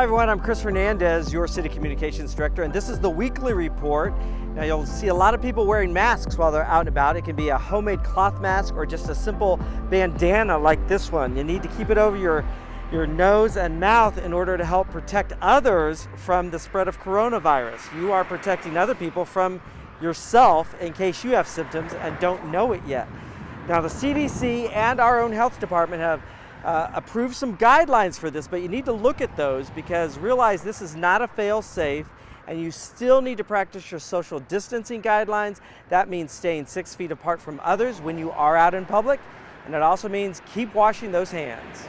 Hi everyone, I'm Chris Hernandez, your City Communications Director, and this is the weekly report. Now you'll see a lot of people wearing masks while they're out and about. It can be a homemade cloth mask or just a simple bandana like this one. You need to keep it over your nose and mouth in order to help protect others from the spread of coronavirus. You are protecting other people from yourself in case you have symptoms and don't know it yet. Now the CDC and our own health department have approved some guidelines for this, but you need to look at those because realize this is not a fail-safe and you still need to practice your social distancing guidelines. That means staying 6 feet apart from others when you are out in public, and it also means keep washing those hands.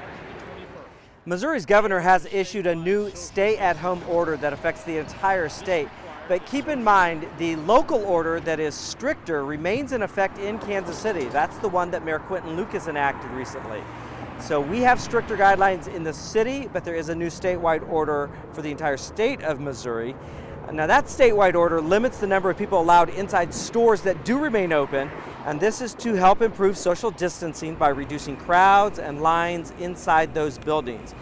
Missouri's governor has issued a new stay-at-home order that affects the entire state. But keep in mind, the local order that is stricter remains in effect in Kansas City. That's the one that Mayor Quinton Lucas enacted recently. So we have stricter guidelines in the city, but there is a new statewide order for the entire state of Missouri. Now that statewide order limits the number of people allowed inside stores that do remain open, and this is to help improve social distancing by reducing crowds and lines inside those buildings.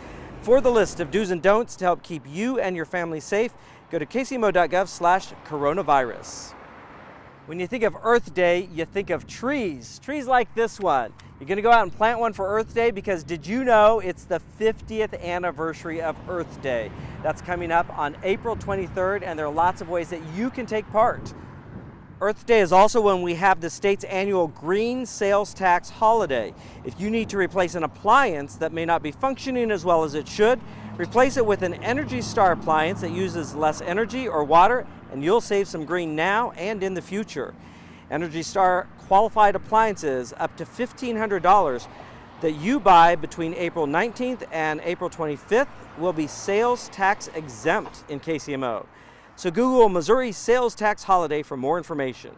For the list of do's and don'ts to help keep you and your family safe, go to kcmo.gov/coronavirus. When you think of Earth Day, you think of trees like this one. You're going to go out and plant one for Earth Day because did you know it's the 50th anniversary of Earth Day? That's coming up on April 23rd, and there are lots of ways that you can take part. Earth Day is also when we have the state's annual green sales tax holiday. If you need to replace an appliance that may not be functioning as well as it should, replace it with an Energy Star appliance that uses less energy or water, and you'll save some green now and in the future. Energy Star qualified appliances up to $1,500 that you buy between April 19th and April 25th will be sales tax exempt in KCMO. So Google Missouri sales tax holiday for more information.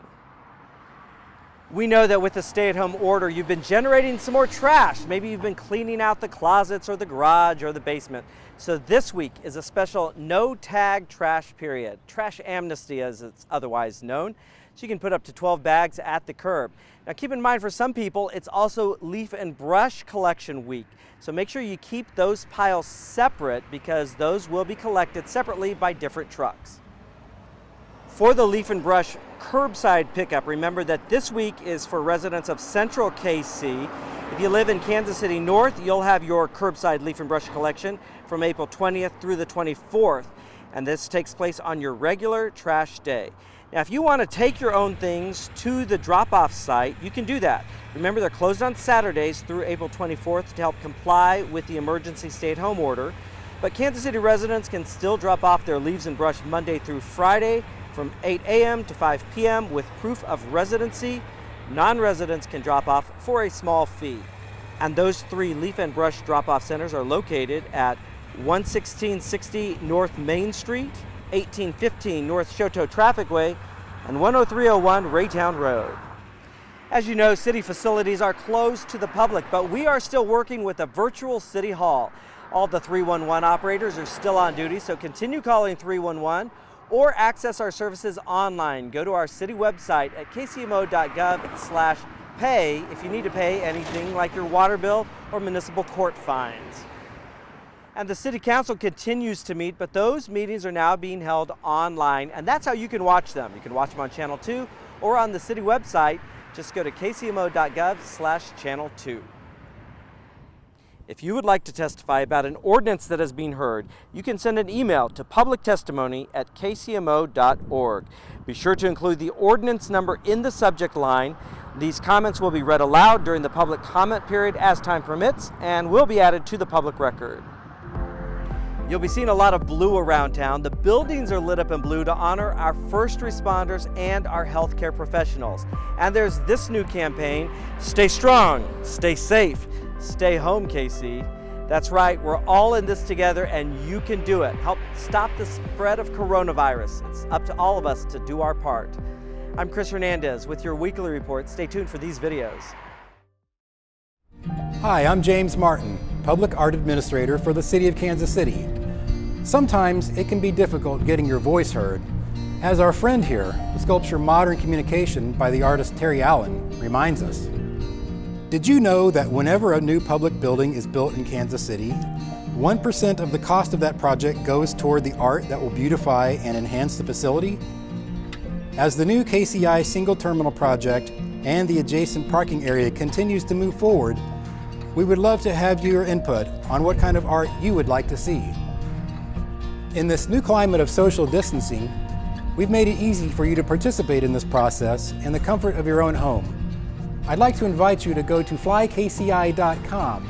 We know that with the stay-at-home order, you've been generating some more trash. Maybe you've been cleaning out the closets or the garage or the basement. So this week is a special no-tag trash period, trash amnesty as it's otherwise known. So you can put up to 12 bags at the curb. Now keep in mind for some people, it's also leaf and brush collection week. So make sure you keep those piles separate because those will be collected separately by different trucks. For the leaf and brush curbside pickup, remember that this week is for residents of Central KC. If you live in Kansas City North, you'll have your curbside leaf and brush collection from April 20th through the 24th, and this takes place on your regular trash day. Now, if you want to take your own things to the drop-off site, you can do that. Remember, they're closed on Saturdays through April 24th to help comply with the emergency stay-at-home order, but Kansas City residents can still drop off their leaves and brush Monday through Friday from 8 a.m. to 5 p.m. with proof of residency. Non-residents can drop off for a small fee. And those 3 leaf and brush drop-off centers are located at 11660 North Main Street, 1815 North Shoto Traffic Way, and 10301 Raytown Road. As you know, city facilities are closed to the public, but we are still working with a virtual city hall. All the 311 operators are still on duty, so continue calling 311 or access our services online. Go to our city website at kcmo.gov/pay if you need to pay anything like your water bill or municipal court fines. And the City Council continues to meet, but those meetings are now being held online, and that's how you can watch them. You can watch them on Channel 2 or on the city website. Just go to kcmo.gov/Channel 2. If you would like to testify about an ordinance that is being heard, you can send an email to publictestimony@kcmo.org. Be sure to include the ordinance number in the subject line. These comments will be read aloud during the public comment period as time permits and will be added to the public record. You'll be seeing a lot of blue around town. The buildings are lit up in blue to honor our first responders and our healthcare professionals. And there's this new campaign, Stay Strong, Stay Safe, Stay Home, KC. That's right, we're all in this together and you can do it. Help stop the spread of coronavirus. It's up to all of us to do our part. I'm Chris Hernandez with your weekly report. Stay tuned for these videos. Hi, I'm James Martin, Public Art Administrator for the City of Kansas City. Sometimes it can be difficult getting your voice heard. As our friend here, the sculpture Modern Communication by the artist Terry Allen reminds us. Did you know that whenever a new public building is built in Kansas City, 1% of the cost of that project goes toward the art that will beautify and enhance the facility. As the new KCI single terminal project and the adjacent parking area continues to move forward, we would love to have your input on what kind of art you would like to see. In this new climate of social distancing, we've made it easy for you to participate in this process in the comfort of your own home. I'd like to invite you to go to flykci.com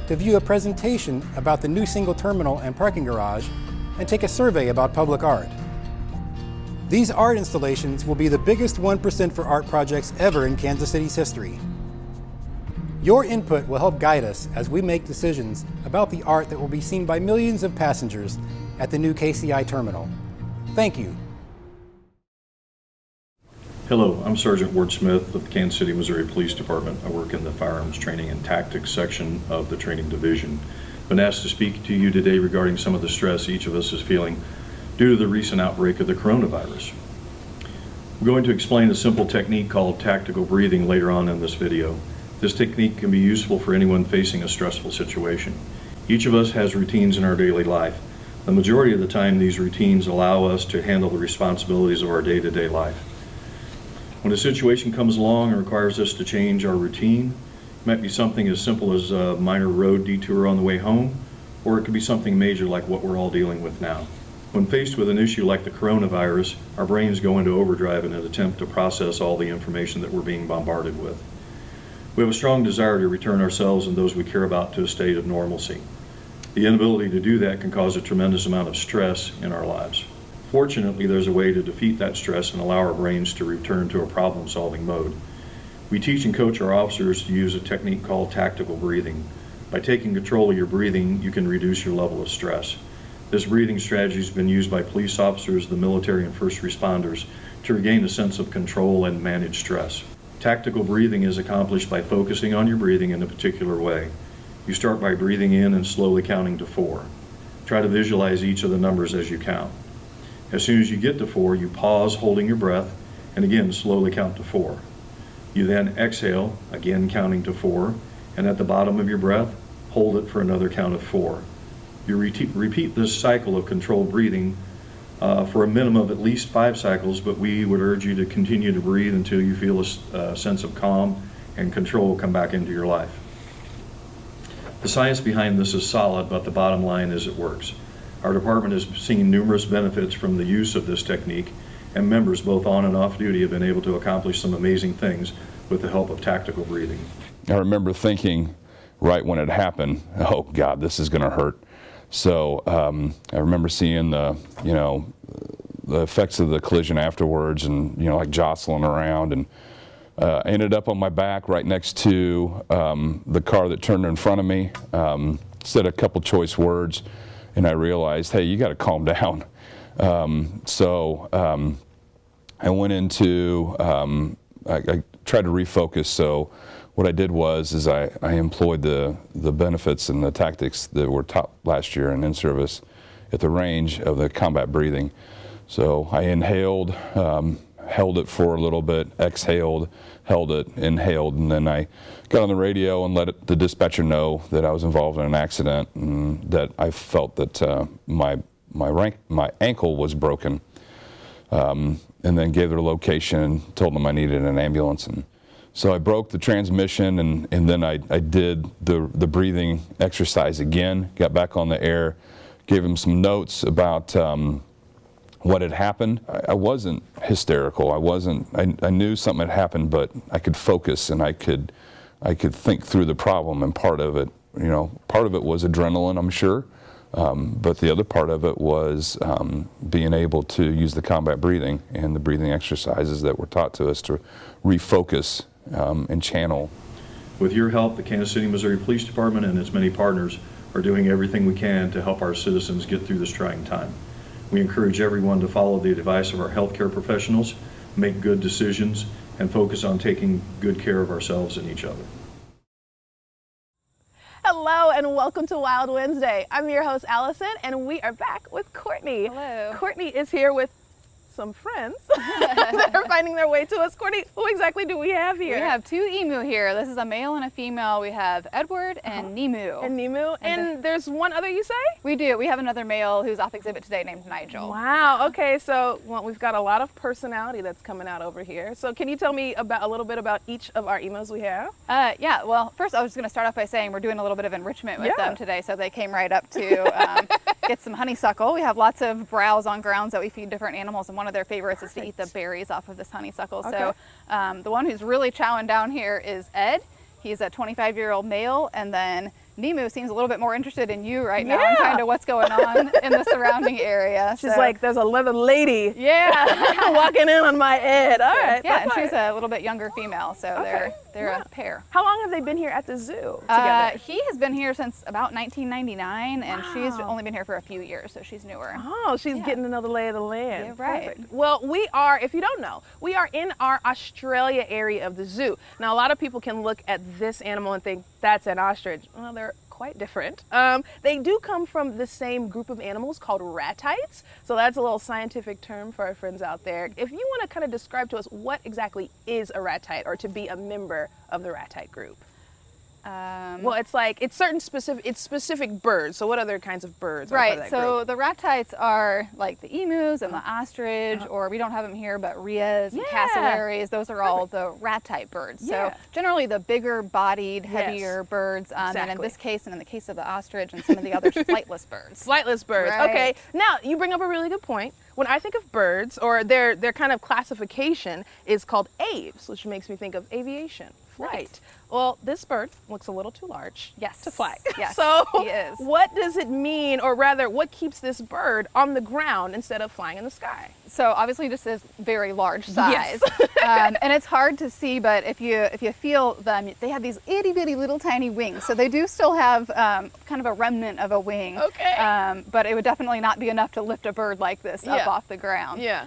to view a presentation about the new single terminal and parking garage and take a survey about public art. These art installations will be the biggest 1% for art projects ever in Kansas City's history. Your input will help guide us as we make decisions about the art that will be seen by millions of passengers at the new KCI terminal. Thank you. Hello, I'm Sergeant Ward Smith of the Kansas City, Missouri Police Department. I work in the Firearms Training and Tactics section of the Training Division. I've been asked to speak to you today regarding some of the stress each of us is feeling due to the recent outbreak of the coronavirus. I'm going to explain a simple technique called tactical breathing later on in this video. This technique can be useful for anyone facing a stressful situation. Each of us has routines in our daily life. The majority of the time, these routines allow us to handle the responsibilities of our day-to-day life. When a situation comes along and requires us to change our routine, it might be something as simple as a minor road detour on the way home, or it could be something major like what we're all dealing with now. When faced with an issue like the coronavirus, our brains go into overdrive in an attempt to process all the information that we're being bombarded with. We have a strong desire to return ourselves and those we care about to a state of normalcy. The inability to do that can cause a tremendous amount of stress in our lives. Fortunately, there's a way to defeat that stress and allow our brains to return to a problem-solving mode. We teach and coach our officers to use a technique called tactical breathing. By taking control of your breathing, you can reduce your level of stress. This breathing strategy has been used by police officers, the military, and first responders to regain a sense of control and manage stress. Tactical breathing is accomplished by focusing on your breathing in a particular way. You start by breathing in and slowly counting to 4. Try to visualize each of the numbers as you count. As soon as you get to 4, you pause, holding your breath, and again slowly count to 4. You then exhale, again counting to 4, and at the bottom of your breath, hold it for another count of 4. You repeat this cycle of controlled breathing for a minimum of at least 5 cycles, but we would urge you to continue to breathe until you feel a sense of calm and control come back into your life. The science behind this is solid, but the bottom line is it works. Our department has seen numerous benefits from the use of this technique, and members both on and off duty have been able to accomplish some amazing things with the help of tactical breathing. I remember thinking right when it happened, oh God, this is going to hurt. So I remember seeing the effects of the collision afterwards, and like jostling around, and I ended up on my back right next to the car that turned in front of me. Said a couple choice words, and I realized, hey, you got to calm down. So I went into, I tried to refocus. So what I did was I employed the benefits and the tactics that were taught last year in service at the range of the combat breathing. So I inhaled, held it for a little bit, exhaled, held it, inhaled, and then I got on the radio and let the dispatcher know that I was involved in an accident and that I felt that my ankle was broken, and then gave their location, told them I needed an ambulance. And so I broke the transmission, and then I did the breathing exercise again, got back on the air, gave him some notes about what had happened. I wasn't hysterical. I knew something had happened, but I could focus and I could think through the problem, and part of it was adrenaline, I'm sure. But the other part of it was being able to use the combat breathing and the breathing exercises that were taught to us to refocus and channel. With your help, the Kansas City, Missouri Police Department and its many partners are doing everything we can to help our citizens get through this trying time. We encourage everyone to follow the advice of our healthcare professionals, make good decisions, and focus on taking good care of ourselves and each other. Hello and welcome to Wild Wednesday. I'm your host Allison, and we are back with Courtney. Hello. Courtney is here with some friends that are finding their way to us. Courtney, who exactly do we have here? We have 2 emu here. This is a male and a female. We have Edward and Nemu. And Nemu. And there's one other, you say? We do. We have another male who's off exhibit today named Nigel. Wow. Okay. So we've got a lot of personality that's coming out over here. So can you tell me a little bit about each of our emos we have? Yeah. Well, first I was going to start off by saying we're doing a little bit of enrichment with them today. So they came right up to get some honeysuckle. We have lots of browse on grounds that we feed different animals, and one of their favorites is to eat the berries off of this honeysuckle. Okay. So the one who's really chowing down here is Ed. He's a 25-year-old male, and then Nemu seems a little bit more interested in you right now and kind of what's going on in the surrounding area. She's like, there's a leather lady walking in on my Ed. All right. Yeah, and she's a little bit younger female, so they're a pair. How long have they been here at the zoo together? He has been here since about 1999, and she's only been here for a few years, so she's newer. Oh, she's getting another lay of the land. Yeah, right. Perfect. Well, we are, if you don't know, we are in our Australia area of the zoo. Now, a lot of people can look at this animal and think that's an ostrich. Well, they're quite different. They do come from the same group of animals called ratites. So that's a little scientific term for our friends out there. If you want to kind of describe to us what exactly is a ratite, or to be a member of the ratite group. Well, it's specific birds. So what other kinds of birds? Right. Are part of that So group? the ratites are like the emus and the ostrich, or we don't have them here, but rheas and cassowaries. Those are all the ratite birds. So generally the bigger bodied, heavier birds. And in this case, and in the case of the ostrich and some of the others, flightless birds. Flightless birds. Right. Okay. Now you bring up a really good point. When I think of birds, or their kind of classification is called aves, which makes me think of aviation. Right. Well, this bird looks a little too large to fly. Yes, so he is. What does it mean, or rather, what keeps this bird on the ground instead of flying in the sky? So obviously just this very large size. Yes. And it's hard to see, but if you feel them, they have these itty bitty little tiny wings. So they do still have kind of a remnant of a wing. Okay. But it would definitely not be enough to lift a bird like this up off the ground. Yeah.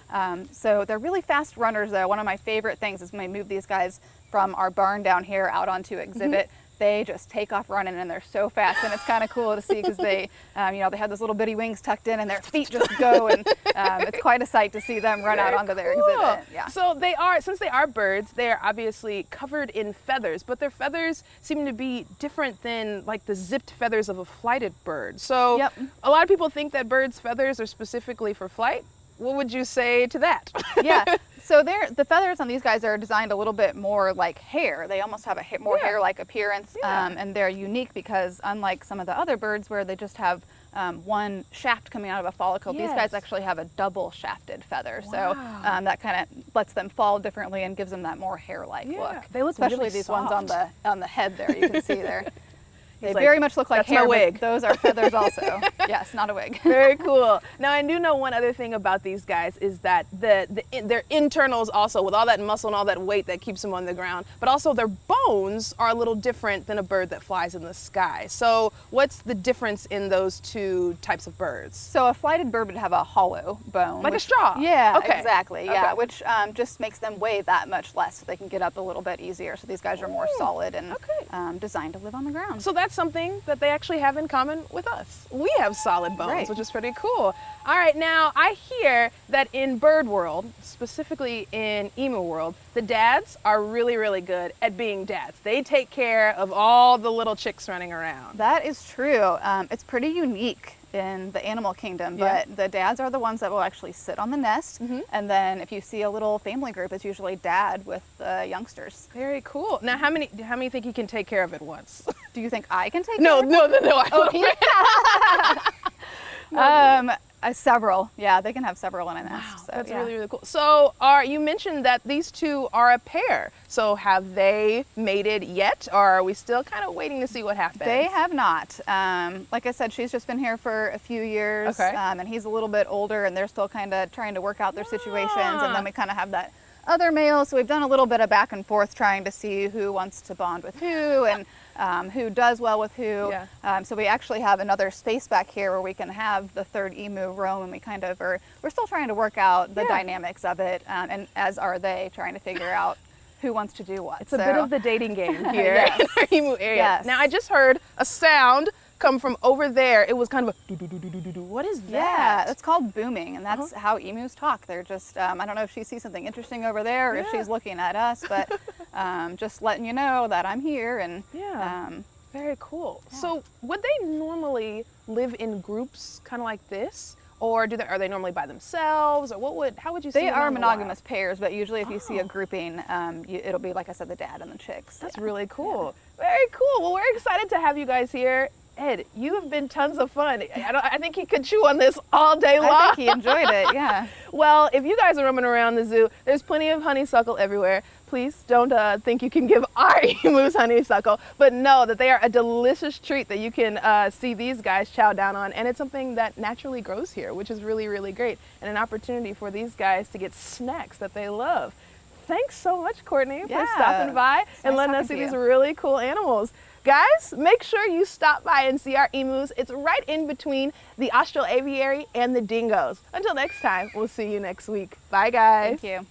So they're really fast runners though. One of my favorite things is when I move these guys from our barn down here out onto exhibit. They just take off running, and they're so fast, and it's kind of cool to see because they, they have those little bitty wings tucked in, and their feet just go, and it's quite a sight to see them run out onto their exhibit. Yeah. So since they are birds, they are obviously covered in feathers, but their feathers seem to be different than like the zipped feathers of a flighted bird. So a lot of people think that birds' feathers are specifically for flight. What would you say to that? Yeah. So the feathers on these guys are designed a little bit more like hair. They almost have a more hair-like appearance, and they're unique because unlike some of the other birds where they just have one shaft coming out of a follicle, these guys actually have a double shafted feather. So that kind of lets them fall differently and gives them that more hair-like look. They look especially really these soft. ones on the head there. You can see there. They very much look like that's hair, my wig. but those are feathers also. Yes, not a wig. Very cool. Now, I do know one other thing about these guys is that their internals also, with all that muscle and all that weight that keeps them on the ground, but also their bones are a little different than a bird that flies in the sky. So what's the difference in those two types of birds? So a flighted bird would have a hollow bone. Like a straw? Yeah, Okay. exactly. Yeah, Okay. which just makes them weigh that much less, so they can get up a little bit easier. So these guys are more solid and designed to live on the ground. So that's something that they actually have in common with us. We have solid bones, which is pretty cool. All right, now I hear that in bird world, specifically in emu world, the dads are really, really good at being dads. They take care of all the little chicks running around. That is true. It's pretty unique in the animal kingdom, but the dads are the ones that will actually sit on the nest, and then if you see a little family group, it's usually dad with the youngsters. Very cool. Now, how many think he can take care of at once? Do you think I can take No. care of it? I Several. Yeah, they can have several in a nest. So, that's really, really cool. So you mentioned that these two are a pair. So have they mated yet, or are we still kind of waiting to see what happens? They have not. Like I said, she's just been here for a few years, and he's a little bit older, and they're still kind of trying to work out their situations, and then we kind of have that other male, so we've done a little bit of back and forth trying to see who wants to bond with who, and who does well with who. So we actually have another space back here where we can have the third emu roam, and we kind of we're still trying to work out the dynamics of it, and as are they, trying to figure out who wants to do what. It's a bit of the dating game here in our emu area. Yes. Now, I just heard a sound come from over there. It was kind of a do-do-do-do-do-do. What is that? Yeah, that's called booming, and that's how emus talk. They're just, I don't know if she sees something interesting over there or if she's looking at us, but just letting you know that I'm here. And very cool. So would they normally live in groups kind of like this? Or are they normally by themselves? Or how would you see They them are in the monogamous wild? pairs, but usually if you see a grouping, it'll be, like I said, the dad and the chicks. That's really cool. Very cool. Well, we're excited to have you guys here. Ed, you have been tons of fun. I think he could chew on this all day long. I think he enjoyed it, yeah. Well, if you guys are roaming around the zoo, there's plenty of honeysuckle everywhere. Please don't think you can give our emus honeysuckle, but know that they are a delicious treat that you can see these guys chow down on, and it's something that naturally grows here, which is really, really great, and an opportunity for these guys to get snacks that they love. Thanks so much, Courtney, for stopping by and letting us see these really cool animals. Guys, make sure you stop by and see our emus. It's right in between the Austral aviary and the dingoes. Until next time, we'll see you next week. Bye, guys. Thank you.